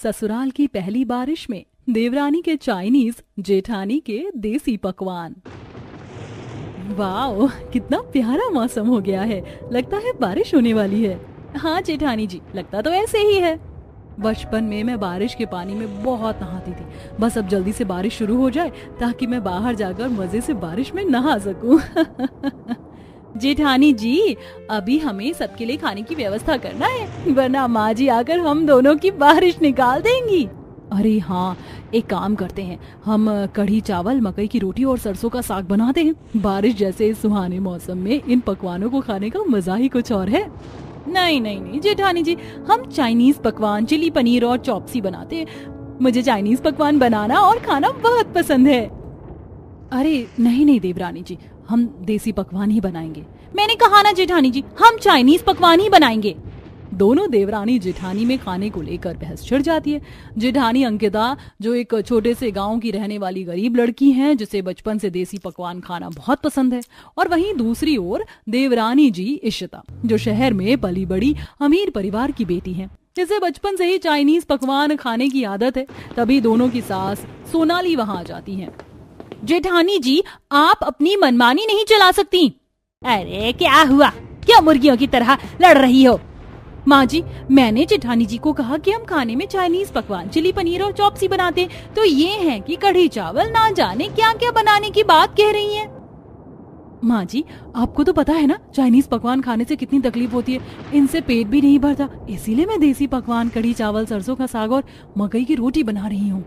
ससुराल की पहली बारिश में देवरानी के चाइनीज, जेठानी के देसी पकवान। वाओ, कितना प्यारा मौसम हो गया है। लगता है बारिश होने वाली है। हाँ जेठानी जी, लगता तो ऐसे ही है। बचपन में मैं बारिश के पानी में बहुत नहाती थी। बस अब जल्दी से बारिश शुरू हो जाए ताकि मैं बाहर जाकर मजे से बारिश में नहा सकूं। जेठानी जी, अभी हमें सबके लिए खाने की व्यवस्था करना है, वरना माँ जी आकर हम दोनों की बारिश निकाल देंगी। अरे हाँ, एक काम करते हैं, हम कढ़ी चावल, मकई की रोटी और सरसों का साग बनाते हैं। बारिश जैसे इस सुहाने मौसम में इन पकवानों को खाने का मजा ही कुछ और है। नहीं नहीं नहीं जेठानी जी, हम चाइनीज पकवान, चिली पनीर और चॉपसी बनाते हैं। मुझे चाइनीज पकवान बनाना और खाना बहुत पसंद है। अरे नहीं नहीं देवरानी जी, हम देसी पकवान ही बनाएंगे। मैंने कहा ना जेठानी जी, हम चाइनीज पकवान ही बनाएंगे। दोनों देवरानी जेठानी में खाने को लेकर बहस छिड़ जाती है। जेठानी अंकिता, जो एक छोटे से गांव की रहने वाली गरीब लड़की है, जिसे बचपन से देसी पकवान खाना बहुत पसंद है, और वहीं दूसरी ओर देवरानी जी इशिता, जो शहर में पली बड़ी अमीर परिवार की बेटी है, जिसे बचपन से ही चाइनीज पकवान खाने की आदत है। तभी दोनों की सास सोनाली वहां आ जाती है। जेठानी जी, आप अपनी मनमानी नहीं चला सकती। अरे क्या हुआ, क्या मुर्गियों की तरह लड़ रही हो? माँ जी, मैंने जेठानी जी को कहा कि हम खाने में चाइनीज पकवान, चिली पनीर और चॉपसी बनाते, तो ये है कि कढ़ी चावल ना जाने क्या क्या बनाने की बात कह रही हैं। माँ जी, आपको तो पता है ना चाइनीज पकवान खाने से कितनी तकलीफ होती है। इनसे पेट भी नहीं भरता, इसीलिए मैं देसी पकवान, कढ़ी चावल, सरसों का साग और मकई की रोटी बना रही हूँ।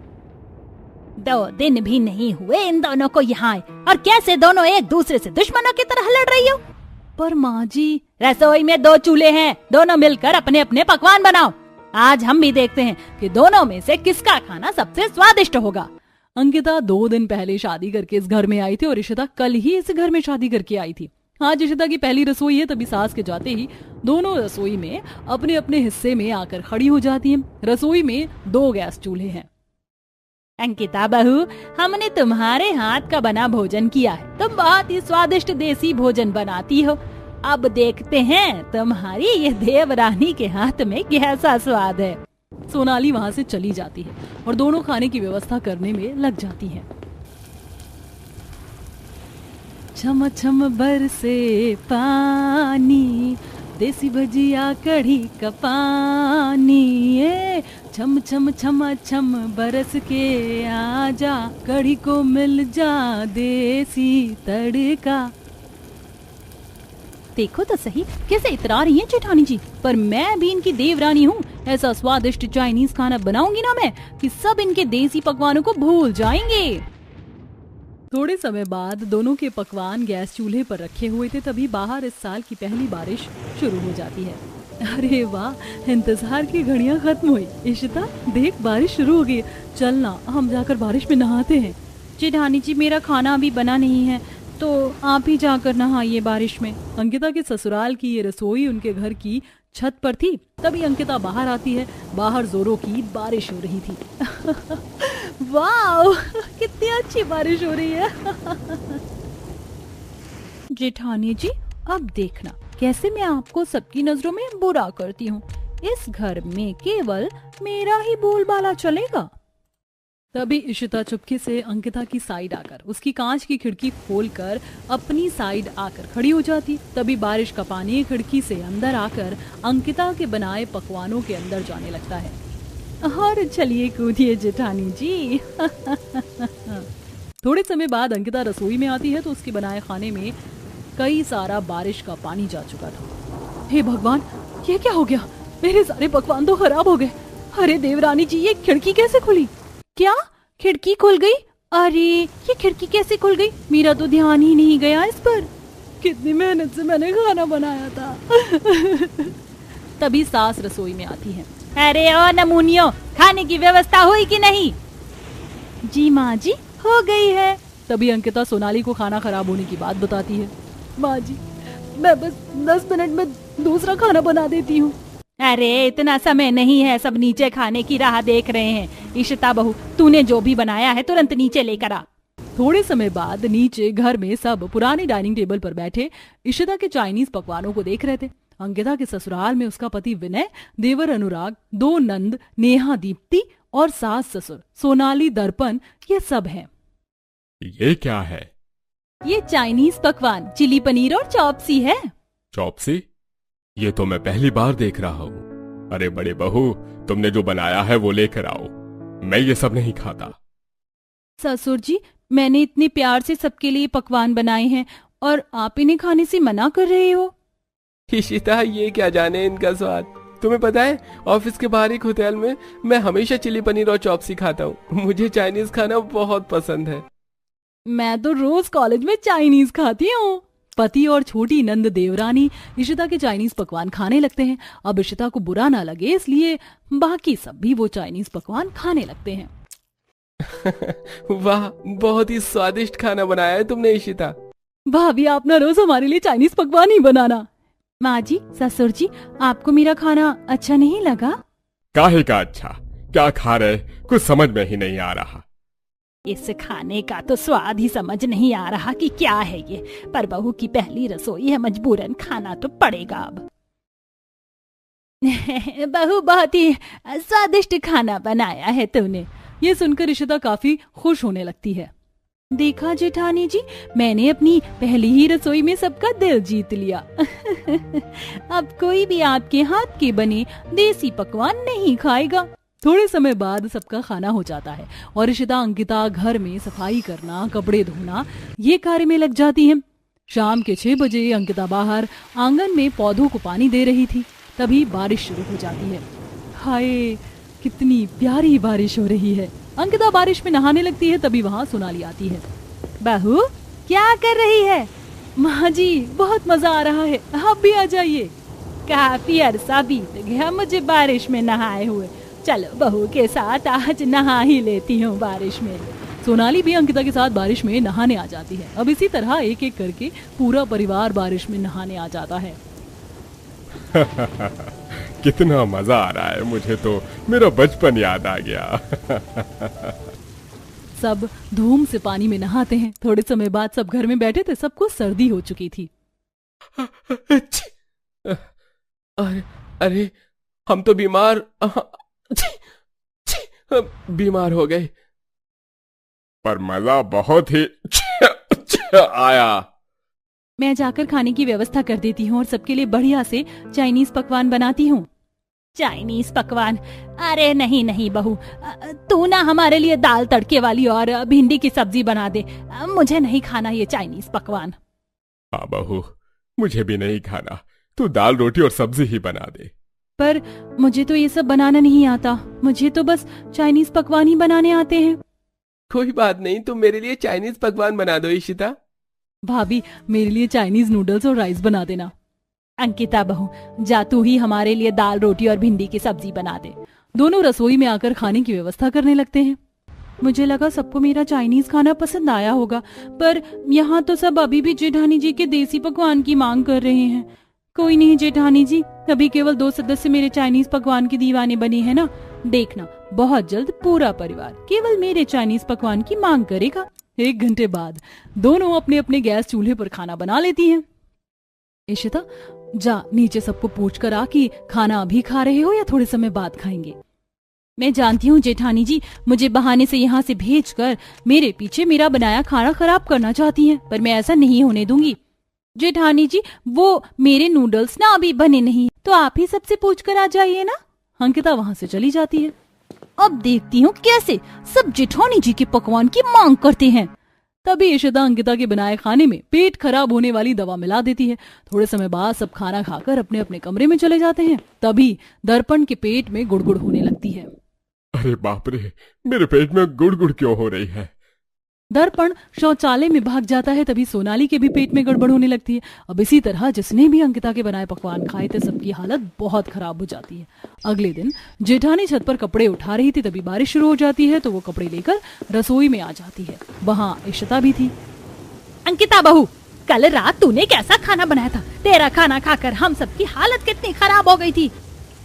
2 दिन भी नहीं हुए इन दोनों को यहाँ आए, और कैसे दोनों एक दूसरे से दुश्मनों की तरह लड़ रही हो? पर माँ जी, रसोई में 2 चूल्हे हैं, दोनों मिलकर अपने अपने पकवान बनाओ। आज हम भी देखते हैं कि दोनों में से किसका खाना सबसे स्वादिष्ट होगा। अंकिता 2 दिन पहले शादी करके इस घर में आई थी और इशिता कल ही इस घर में शादी करके आई थी। आज इशिता की पहली रसोई है, तभी सास के जाते ही दोनों रसोई में अपने अपने हिस्से में आकर खड़ी हो जाती हैं। रसोई में 2 गैस चूल्हे हैं। अंकिता बहू, हमने तुम्हारे हाथ का बना भोजन किया है। तुम बहुत ही स्वादिष्ट देसी भोजन बनाती हो। अब देखते हैं तुम्हारी ये देवरानी के हाथ में कैसा स्वाद है। सोनाली वहाँ से चली जाती है और दोनों खाने की व्यवस्था करने में लग जाती हैं। छम छम बरसे पानी, देसी भजिया कढ़ी का पानी, छम छम छम छम बरस के आजा, कढ़ी को मिल जा देसी तड़का। देखो तो सही कैसे इतरा रही हैं जेठानी जी, पर मैं भी इनकी देवरानी हूँ। ऐसा स्वादिष्ट चाइनीज खाना बनाऊंगी ना मैं कि सब इनके देसी पकवानों को भूल जाएंगे। थोड़े समय बाद दोनों के पकवान गैस चूल्हे पर रखे हुए थे, तभी बाहर इस साल की पहली बारिश शुरू हो जाती है। अरे वाह, इंतजार की घड़ियां खत्म हुई। इशिता देख, बारिश शुरू हो गई। चलना, हम जाकर बारिश में नहाते हैं। जेठानी जी, मेरा खाना अभी बना नहीं है, तो आप ही जाकर नहाइए बारिश में। अंकिता के ससुराल की ये रसोई उनके घर की छत पर थी। तभी अंकिता बाहर आती है। बाहर जोरों की बारिश हो रही थी। वाह, कितनी अच्छी बारिश हो रही है। जेठानी जी, अब देखना कैसे मैं आपको सबकी नजरों में बुरा करती हूँ। इस घर में केवल मेरा ही बोलबाला चलेगा। तभी इशिता चुपके से अंकिता की साइड आकर उसकी कांच की खिड़की खोलकर अपनी साइड आकर खड़ी हो जाती। तभी बारिश का पानी खिड़की से अंदर आकर अंकिता के बनाए पकवानों के अंदर जाने लगता है। और चलिए कूदिए जेठानी जी। थोड़े समय बाद अंकिता रसोई में आती है तो उसके बनाए खाने में कई सारा बारिश का पानी जा चुका था। हे भगवान, ये क्या हो गया? मेरे सारे पकवान तो खराब हो गए। अरे देवरानी जी, ये खिड़की कैसे खुली? क्या खिड़की खुल गई? अरे ये खिड़की कैसे खुल गई? मेरा तो ध्यान ही नहीं गया इस पर। कितनी मेहनत से मैंने खाना बनाया था। तभी सास रसोई में आती है। अरे ओ नमूनियों, खाने की व्यवस्था हुई कि नहीं? जी माँ जी, हो गई है। तभी अंकिता सोनाली को खाना खराब होने की बात बताती है। माँ जी, मैं बस 10 मिनट में दूसरा खाना बना देती हूँ। अरे इतना समय नहीं है, सब नीचे खाने की राह देख रहे हैं। इशिता बहू, तूने जो भी बनाया है तुरंत नीचे लेकर आ। थोड़े समय बाद नीचे घर में सब पुराने डाइनिंग टेबल पर बैठे इशिता के चाइनीज पकवानों को देख रहे थे। अंकिता के ससुराल में उसका पति विनय, देवर अनुराग, 2 नंद नेहा दीप्ति और सास ससुर सोनाली दर्पण, ये सब हैं। ये क्या है? ये चाइनीज पकवान चिली पनीर और चॉपसी है। चॉपसी? ये तो मैं पहली बार देख रहा हूँ। अरे बड़े बहू, तुमने जो बनाया है वो लेकर आओ, मैं ये सब नहीं खाता। ससुर जी, मैंने इतने प्यार से सबके लिए पकवान बनाए हैं और आप इन्हें खाने से मना कर रहे हो। इशिता, ये क्या जाने इनका स्वाद। तुम्हें पता है, ऑफिस के बाहर एक होटल में मैं हमेशा चिली पनीर और चॉपसी खाता हूँ। मुझे चाइनीज खाना बहुत पसंद है। मैं तो रोज कॉलेज में चाइनीज खाती हूँ। पति और छोटी नंद देवरानी इशिता के चाइनीज पकवान खाने लगते हैं। अब इशिता को बुरा ना लगे इसलिए बाकी सब भी वो चाइनीज पकवान खाने लगते हैं। वाह, बहुत ही स्वादिष्ट खाना बनाया है तुमने इशिता। भाभी, आप ना रोज हमारे लिए चाइनीज पकवान ही बनाना। माँ जी, ससुर जी, आपको मेरा खाना अच्छा नहीं लगा? काहे का अच्छा? क्या खा रहे, कुछ समझ में ही नहीं आ रहा। इस खाने का तो स्वाद ही समझ नहीं आ रहा कि क्या है ये, पर बहू की पहली रसोई है, मजबूरन खाना तो पड़ेगा अब। बहू, बहुत ही स्वादिष्ट खाना बनाया है तूने। ये सुनकर इशिता काफी खुश होने लगती है। देखा जेठानी जी, मैंने अपनी पहली ही रसोई में सबका दिल जीत लिया। अब कोई भी आपके हाथ के बने देसी पकवान नहीं खाएगा। थोड़े समय बाद सबका खाना हो जाता है और इशिता अंकिता घर में सफाई करना, कपड़े धोना, ये कार्य में लग जाती है। शाम के 6 बजे अंकिता बाहर आंगन में पौधों को पानी दे रही थी, तभी बारिश शुरू हो जाती है। हाय, कितनी प्यारी बारिश हो रही है। अंकिता बारिश में नहाने लगती है, तभी वहाँ सोनाली आती है। बहू, क्या कर रही है? माँ जी, बहुत मजा आ रहा है, आप भी आ जाइए। काफी अरसा बीत गया मुझे बारिश में नहाए हुए, चलो बहू के साथ आज नहा ही लेती हूँ बारिश में। सोनाली भी अंकिता के साथ बारिश में नहाने आ जाती है। अब इसी तरह एक एक करके पूरा परिवार बारिश में नहाने आ जाता है। कितना मजा आ रहा है, मुझे तो मेरा बचपन याद आ गया। सब धूम से पानी में नहाते हैं। थोड़े समय बाद सब घर में बैठे थे, सबको सर्दी हो चुकी थी। अरे, हम तो बीमार हो गए। पर मजा बहुत ही आया। मैं जाकर खाने की व्यवस्था कर देती हूँ और सबके लिए बढ़िया से चाइनीज पकवान बनाती हूँ। चाइनीज पकवान? अरे नहीं नहीं बहू, तू ना हमारे लिए दाल तड़के वाली और भिंडी की सब्जी बना दे। मुझे नहीं खाना ये चाइनीज पकवान। हाँ बहू, मुझे भी नहीं खाना, तू दाल रोटी और सब्जी ही बना दे। पर मुझे तो ये सब बनाना नहीं आता, मुझे तो बस चाइनीज पकवान ही बनाने आते हैं। कोई बात नहीं, तुम मेरे लिए चाइनीज पकवान बना दो इशिता। भाभी, मेरे लिए चाइनीज नूडल्स और राइस बना देना। अंकिता बहू, जा तू ही हमारे लिए दाल रोटी और भिंडी की सब्जी बना दे। दोनों रसोई में आकर खाने की व्यवस्था करने लगते हैं। मुझे लगा सबको मेरा चाइनीज खाना पसंद आया होगा, पर यहाँ तो सब अभी भी जेठानी जी के देसी पकवान की मांग कर रहे हैं। कोई नहीं जेठानी जी, अभी केवल 2 सदस्य मेरे चाइनीज पकवान के दीवाने बने हैं ना, देखना बहुत जल्द पूरा परिवार केवल मेरे चाइनीज पकवान की मांग करेगा। 1 घंटे बाद दोनों अपने अपने गैस चूल्हे पर खाना बना लेती हैं। इशिता, जा नीचे सबको पूछ कर आ कि खाना अभी खा रहे हो या थोड़े समय बाद खाएंगे। मैं जानती हूँ जेठानी जी, मुझे बहाने से यहाँ से भेजकर मेरे पीछे मेरा बनाया खाना खराब करना चाहती हैं, पर मैं ऐसा नहीं होने दूंगी। जेठानी जी, वो मेरे नूडल्स ना अभी बने नहीं, तो आप ही सबसे पूछ कर आ जाइए ना। अंकिता वहाँ से चली जाती है। अब देखती हूँ कैसे सब जेठानी जी के पकवान की मांग करते हैं। तभी इशिता अंकिता के बनाए खाने में पेट खराब होने वाली दवा मिला देती है। थोड़े समय बाद सब खाना खाकर अपने अपने कमरे में चले जाते हैं। तभी दर्पण के पेट में गुड़गुड़ होने लगती है। अरे बाप रे, मेरे पेट में गुड़गुड़ क्यों हो रही है? दर्पण शौचालय में भाग जाता है। तभी सोनाली के भी पेट में गड़बड़ होने लगती है। अब इसी तरह जिसने भी अंकिता के बनाए पकवान खाए थे, सबकी हालत बहुत खराब हो जाती है। अगले दिन जेठानी छत पर कपड़े उठा रही थी, तभी बारिश शुरू हो जाती है, तो वो कपड़े लेकर रसोई में आ जाती है। वहाँ इशिता भी थी। अंकिता बहू, कल रात तूने कैसा खाना बनाया था? तेरा खाना खाकर हम सबकी हालत कितनी खराब हो गई थी।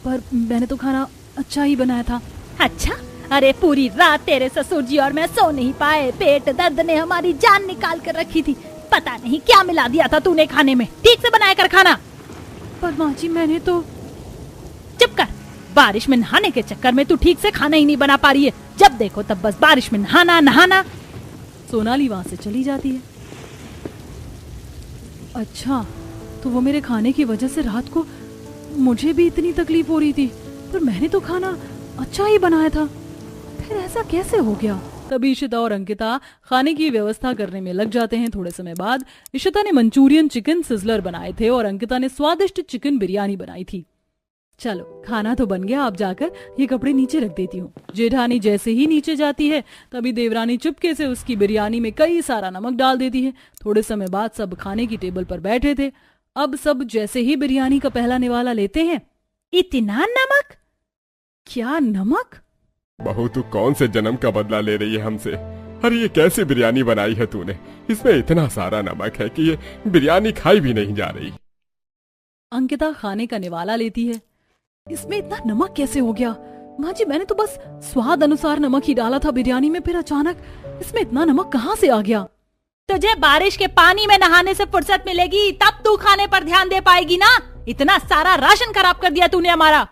पर मैंने तो खाना अच्छा ही बनाया था। अच्छा? अरे पूरी रात तेरे ससुर जी और मैं सो नहीं पाए, पेट दर्द ने हमारी जान निकाल कर रखी थी। पता नहीं क्या मिला दिया था तूने खाने में, ठीक से बनाया कर खाना। पर माँ जी मैंने तो। चुप कर, बारिश में नहाने के चक्कर में तू ठीक से खाना ही नहीं बना पा रही है। जब देखो तब बस बारिश में नहाना नहाना। सोनाली वहां से चली जाती है। अच्छा, तो वो मेरे खाने की वजह से रात को मुझे भी इतनी तकलीफ हो रही थी, पर मैंने तो खाना अच्छा ही बनाया था, फिर ऐसा कैसे हो गया? तभी इशिता और अंकिता खाने की व्यवस्था करने में लग जाते हैं। थोड़े समय बाद इशिता ने मंचूरियन चिकन सिजलर बनाए थे और अंकिता ने स्वादिष्ट चिकन बिरयानी बनाई थी। चलो खाना तो बन गया, अब जाकर ये कपड़े नीचे रख देती हूँ। जेठानी जैसे ही नीचे जाती है तभी देवरानी चुपके से उसकी बिरयानी में कई सारा नमक डाल देती है। थोड़े समय बाद सब खाने की टेबल पर बैठे थे। अब सब जैसे ही बिरयानी का पहला निवाला लेते हैं, इतना नमक! क्या नमक? बहू तू कौन से जन्म का बदला ले रही है हमसे? अरे ये कैसी बिरयानी बनाई है तूने? इसमें इतना सारा नमक है कि ये बिरयानी खाई भी नहीं जा रही। अंकिता खाने का निवाला लेती है। इसमें इतना नमक कैसे हो गया? माँ जी मैंने तो बस स्वाद अनुसार नमक ही डाला था बिरयानी में, फिर अचानक इसमें इतना नमक कहाँ से आ गया? तुझे बारिश के पानी में नहाने से फुर्सत मिलेगी तब तू खाने पर ध्यान दे पाएगी ना। इतना सारा राशन खराब कर दिया तूने हमारा।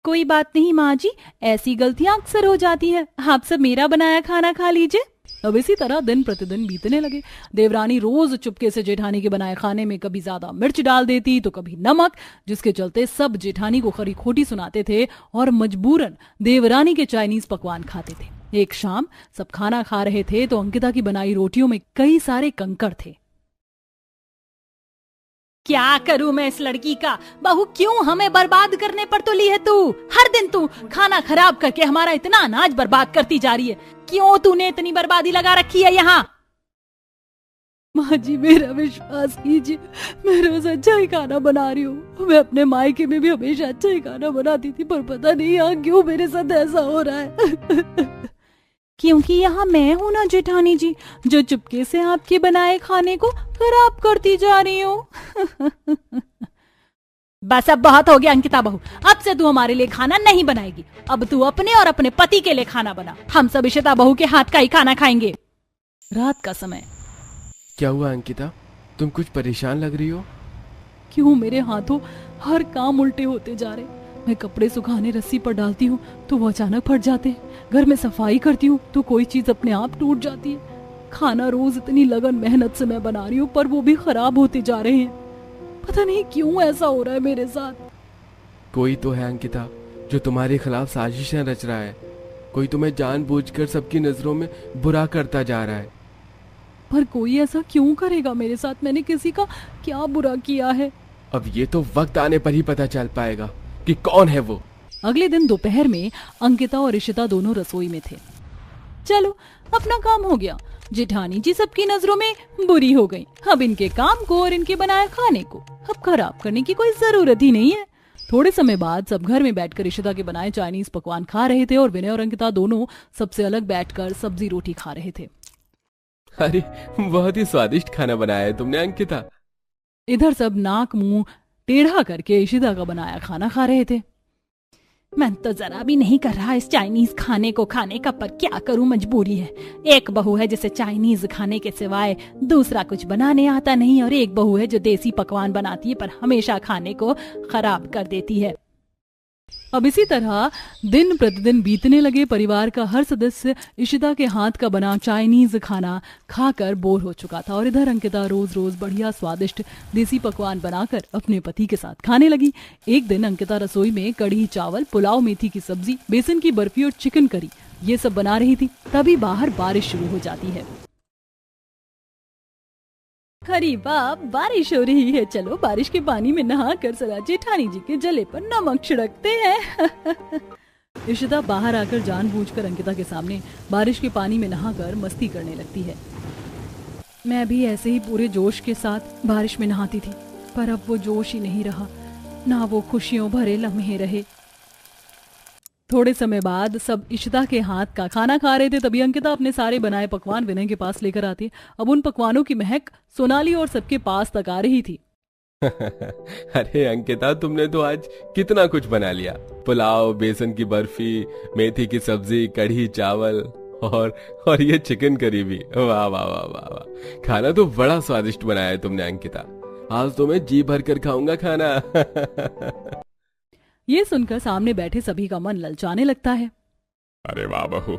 कोई बात नहीं माँ जी, ऐसी गलतियां अक्सर हो जाती है। आप सब मेरा बनाया खाना खा लीजिए। अब इसी तरह दिन प्रतिदिन बीतने लगे। देवरानी रोज चुपके से जेठानी के बनाए खाने में कभी ज्यादा मिर्च डाल देती तो कभी नमक, जिसके चलते सब जेठानी को खरी खोटी सुनाते थे और मजबूरन देवरानी के चाइनीज पकवान खाते थे। एक शाम सब खाना खा रहे थे तो अंकिता की बनाई रोटियों में कई सारे कंकड़ थे। क्या करूं मैं इस लड़की का? बहू क्यों हमें बर्बाद करने पर तो ली है तू? हर दिन तू खाना खराब करके हमारा इतना अनाज बर्बाद करती जा रही है। क्यों तूने इतनी बर्बादी लगा रखी है यहाँ? माँ जी मेरा विश्वास कीजिए, मैं रोज अच्छा ही खाना बना रही हूँ। मैं अपने मायके में भी हमेशा अच्छा ही खाना बनाती थी, पर पता नहीं यहाँ क्यों मेरे साथ ऐसा हो रहा है। क्योंकि यहाँ मैं हूँ ना जेठानी जी, जो चुपके से आपके बनाए खाने को खराब करती जा रही हूँ। बस अब बहुत हो गया अंकिता बहू, अब से तू हमारे लिए खाना नहीं बनाएगी। अब तू अपने और अपने पति के लिए खाना बना। हम सब इशिता बहू के हाथ का ही खाना खाएंगे। रात का समय। क्या हुआ अंकिता, तुम कुछ परेशान लग रही हो? क्यों मेरे हाथों हर काम उल्टे होते जा रहे। मैं कपड़े सुखाने रस्सी पर डालती हूँ तो वो अचानक फट जाते हैं। घर में सफाई करती हूँ तो कोई चीज अपने आप टूट जाती है। खाना रोज इतनी लगन मेहनत से मैं बना रही हूँ पर वो भी खराब होते जा रहे हैं। पता नहीं क्यों ऐसा हो रहा है मेरे साथ। कोई तो है अंकिता जो तुम्हारे खिलाफ साजिशें रच रहा है। कोई तुम्हें जानबूझकर सबकी नजरों में बुरा करता जा रहा है। पर कोई ऐसा क्यों करेगा मेरे साथ? मैंने किसी का क्या बुरा किया है? अब ये तो वक्त आने पर ही पता चल पाएगा कि कौन है वो। अगले दिन दोपहर में अंकिता और इशिता दोनों रसोई में थे। चलो अपना काम हो गया। जेठानी जी सबकी नजरों में बुरी हो गई। अब इनके काम को और इनके बनाए खाने को अब खराब करने की कोई जरूरत ही नहीं है। थोड़े समय बाद सब घर में बैठकर इशिता के बनाए चाइनीज पकवान खा रहे थे और विनय और अंकिता दोनों सबसे अलग बैठकर सब्जी रोटी खा रहे थे। अरे बहुत ही स्वादिष्ट खाना बनाया है तुमने अंकिता। इधर सब नाक मुंह टेढ़ा करके इशिता का बनाया खाना खा रहे थे। मन तो जरा भी नहीं कर रहा इस चाइनीज खाने को खाने का, पर क्या करूं, मजबूरी है। एक बहू है जिसे चाइनीज खाने के सिवाय दूसरा कुछ बनाने आता नहीं, और एक बहू है जो देसी पकवान बनाती है पर हमेशा खाने को खराब कर देती है। अब इसी तरह दिन प्रतिदिन बीतने लगे। परिवार का हर सदस्य इशिता के हाथ का बना चाइनीज खाना खाकर बोर हो चुका था और इधर अंकिता रोज रोज बढ़िया स्वादिष्ट देसी पकवान बनाकर अपने पति के साथ खाने लगी। एक दिन अंकिता रसोई में कढ़ी चावल, पुलाव, मेथी की सब्जी, बेसन की बर्फी और चिकन करी ये सब बना रही थी। तभी बाहर बारिश शुरू हो जाती है। अरे वाह, बारिश हो रही है। चलो बारिश के पानी में नहा कर जरा जेठानी जी के जले पर नमक छिड़कते हैं। इशिता बाहर आकर जानबूझकर अंकिता के सामने बारिश के पानी में नहाकर मस्ती करने लगती है। मैं भी ऐसे ही पूरे जोश के साथ बारिश में नहाती थी, पर अब वो जोश ही नहीं रहा, ना वो खुशियों भरे लम्हे रहे। थोड़े समय बाद सब इशिता के हाथ का खाना खा रहे थे। तभी अंकिता अपने सारे बनाए पकवान विनय के पास लेकर आती। अब उन पकवानों की महक सोनाली और सबके पास तक आ रही थी। अरे अंकिता, तुमने तो आज कितना कुछ बना लिया। पुलाव, बेसन की बर्फी, मेथी की सब्जी, कढ़ी चावल और ये चिकन करी भी। वाह वाह वाह वाह वाह, खाना तो बड़ा स्वादिष्ट बनाया है तुमने अंकिता। आज तो मैं जी भर कर खाऊंगा खाना। ये सुनकर सामने बैठे सभी का मन ललचाने लगता है। अरे वाह बहू,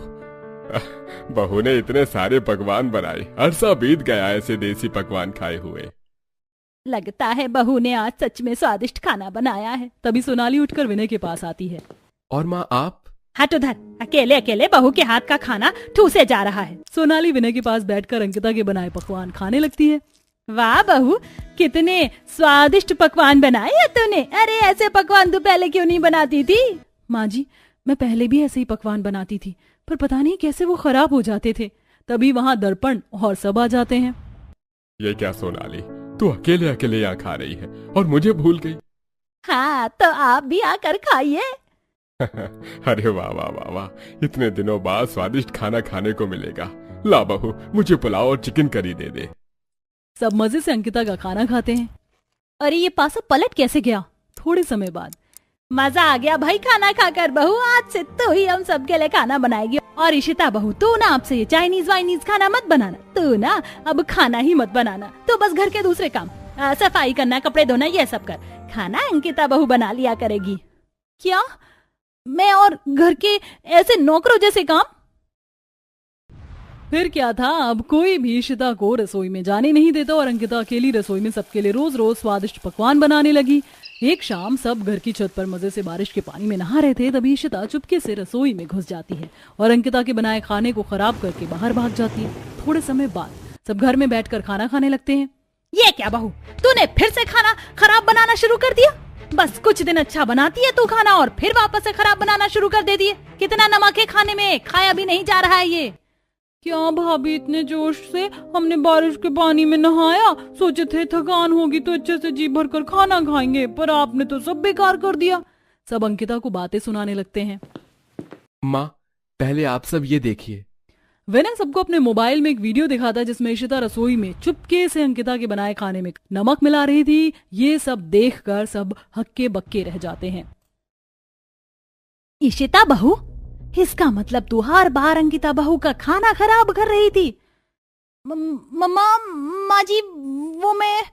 बहू ने इतने सारे पकवान बनाए, अरसा बीत गया ऐसे देसी पकवान खाए हुए। लगता है बहू ने आज सच में स्वादिष्ट खाना बनाया है। तभी सोनाली उठकर विनय के पास आती है। और माँ आप? हट उधर, अकेले अकेले बहू के हाथ का खाना ठूसे जा रहा है। सोनाली विनय के पास बैठकर अंकिता के बनाए पकवान खाने लगती है। वाह बहू, कितने स्वादिष्ट पकवान बनाए हैं तूने। अरे ऐसे पकवान तू पहले क्यों नहीं बनाती थी? माँ जी, मैं पहले भी ऐसे ही पकवान बनाती थी, पर पता नहीं कैसे वो खराब हो जाते थे। तभी वहाँ दर्पण और सब आ जाते हैं। ये क्या सोनाली, तू अकेले अकेले यहाँ खा रही है और मुझे भूल गई। हाँ तो आप भी आकर खाइए। अरे वाह वाह वाह वाह, इतने दिनों बाद स्वादिष्ट खाना खाने को मिलेगा। ला बहू, मुझे पुलाव और चिकन करी दे दे। सब मजे से अंकिता का खाना खाते हैं। अरे ये पासा पलट कैसे गया? थोड़े समय बाद, मजा आ गया भाई खाना खाकर बहू। आज से तो ही हम सबके लिए खाना बनाएगी। और इशिता बहू, तू ना आपसे ये चाइनीज वाइनीज खाना मत बनाना। तू ना अब खाना ही मत बनाना। तो बस घर के दूसरे काम, सफाई करना, कपड़े धोना, ये सब कर। खाना अंकिता बहू बना लिया करेगी। क्या मैं और घर के ऐसे नौकरों जैसे काम? फिर क्या था, अब कोई भी इशिता को रसोई में जाने नहीं देता और अंकिता अकेली रसोई में सबके लिए रोज रोज स्वादिष्ट पकवान बनाने लगी। एक शाम सब घर की छत पर मजे से बारिश के पानी में नहा रहे थे। तभी इशिता चुपके से रसोई में घुस जाती है और अंकिता के बनाए खाने को खराब करके बाहर भाग जाती है। थोड़े समय बाद सब घर में बैठकर खाना खाने लगते हैं। ये क्या बहू, तूने फिर से खाना खराब बनाना शुरू कर दिया? बस कुछ दिन अच्छा बनाती है तू खाना और फिर वापस से खराब बनाना शुरू कर देती है। कितना नमक है खाने में, खाया भी नहीं जा रहा है ये। क्या भाभी, इतने जोश से हमने बारिश के पानी में नहाया, सोचे थे थकान होगी तो अच्छे से जी भर कर खाना खाएंगे, पर आपने तो सब बेकार कर दिया। सब अंकिता को बातें सुनाने लगते हैं। माँ, पहले आप सब ये देखिए। विनय सबको अपने मोबाइल में एक वीडियो दिखाता है जिसमें इशिता रसोई में चुपके से अंकिता के बनाए खाने में नमक मिला रही थी। ये सब देखकर सब हक्के बक्के रह जाते हैं। इशिता बहू, इसका मतलब तू हर बार अंकिता बहू का खाना खराब कर रही थी। माँ जी, वो मैं।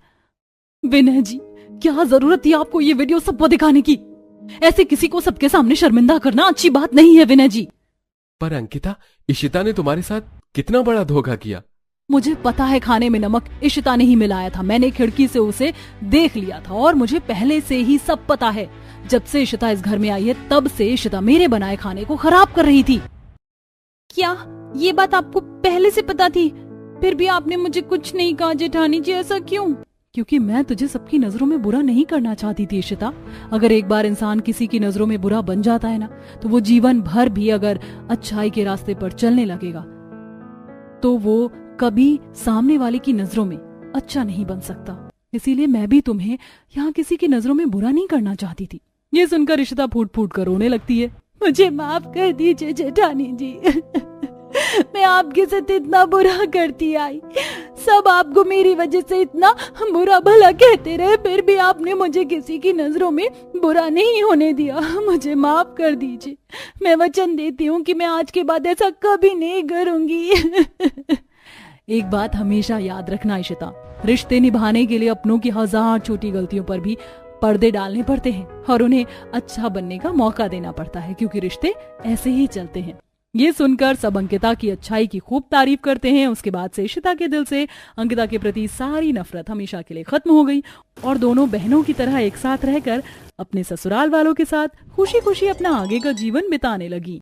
विनय जी, क्या जरूरत थी आपको ये वीडियो सबको दिखाने की? ऐसे किसी को सबके सामने शर्मिंदा करना अच्छी बात नहीं है विनय जी। पर अंकिता, इशिता ने तुम्हारे साथ कितना बड़ा धोखा किया। मुझे पता है खाने में नमक इशिता ने ही मिलाया था। मैंने खिड़की से उसे देख लिया था और मुझे पहले से ही सब पता है। जब से इशिता इस घर में आई है तब से इशिता मेरे बनाए खाने को खराब कर रही थी। क्या ये बात आपको पहले से पता थी? फिर भी आपने मुझे कुछ नहीं कहा जेठानी जी, ऐसा क्यों? क्योंकि मैं तुझे सबकी नजरों में बुरा नहीं करना चाहती थी इशिता। अगर एक बार इंसान किसी की नजरों में बुरा बन जाता है ना, तो वो जीवन भर भी अगर अच्छाई के रास्ते पर चलने लगेगा तो वो कभी सामने वाले की नजरों में अच्छा नहीं बन सकता। इसीलिए मैं भी तुम्हें यहाँ किसी की नजरों में बुरा नहीं करना चाहती थी। ये सुनकर इशिता फूट फूट कर रोने लगती है। मुझे माफ कर दीजिए जेठानी जी। मैं आपके साथ इतना बुरा करती आई, सब आपको मेरी वजह से इतना बुरा भला कहते रहे, फिर भी आपने मुझे किसी की नजरों में बुरा नहीं होने दिया। मुझे माफ कर दीजिए। मैं वचन देती हूँ कि मैं आज के बाद ऐसा कभी नहीं करूंगी। एक बात हमेशा याद रखना इशिता, रिश्ते निभाने के लिए अपनों की 1000 छोटी गलतियों पर भी पर्दे डालने पड़ते हैं और उन्हें अच्छा बनने का मौका देना पड़ता है, क्योंकि रिश्ते ऐसे ही चलते हैं। ये सुनकर सब अंकिता की अच्छाई की खूब तारीफ करते हैं। उसके बाद से इशिता के दिल से अंकिता के प्रति सारी नफरत हमेशा के लिए खत्म हो गई और दोनों बहनों की तरह एक साथ रहकर अपने ससुराल वालों के साथ खुशी खुशी अपना आगे का जीवन बिताने लगी।